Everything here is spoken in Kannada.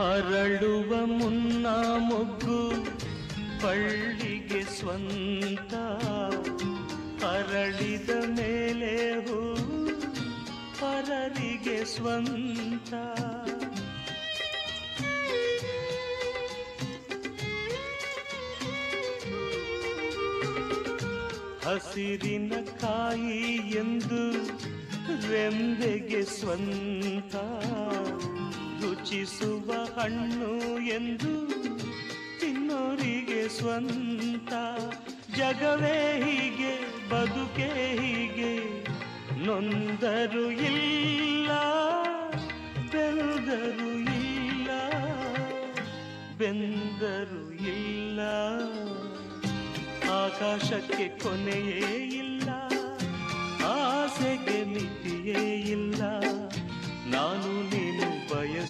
ಅರಳುವ ಮುನ್ನ ಮೊಗ್ಗು ಬಳ್ಳಿಗೆ ಸ್ವಂತ, ಅರಳಿದ ಮೇಲೆ ಹೂ ಪರರಿಗೆ ಸ್ವಂತ. ಹಸಿರಿನ ಕಾಯಿ ಎಂದು ರೆಂಬೆಗೆ ಸ್ವಂತ, ರುಚಿಸುವ ಹಣ್ಣು ಎಂದು ತಿನ್ನೋರಿಗೆ ಸ್ವಂತ. ಜಗವೇ ಹೀಗೆ, ಬದುಕೇ ಹೀಗೆ, ನೊಂದರು ಇಲ್ಲ ಬೆಂದರು ಇಲ್ಲ, ಬೆಂದರು ಇಲ್ಲ. ಆಕಾಶಕ್ಕೆ ಕೊನೆಯೇ ಇಲ್ಲ, ಆಸೆಗೆ ಮಿತಿಯೇ ಇಲ್ಲ.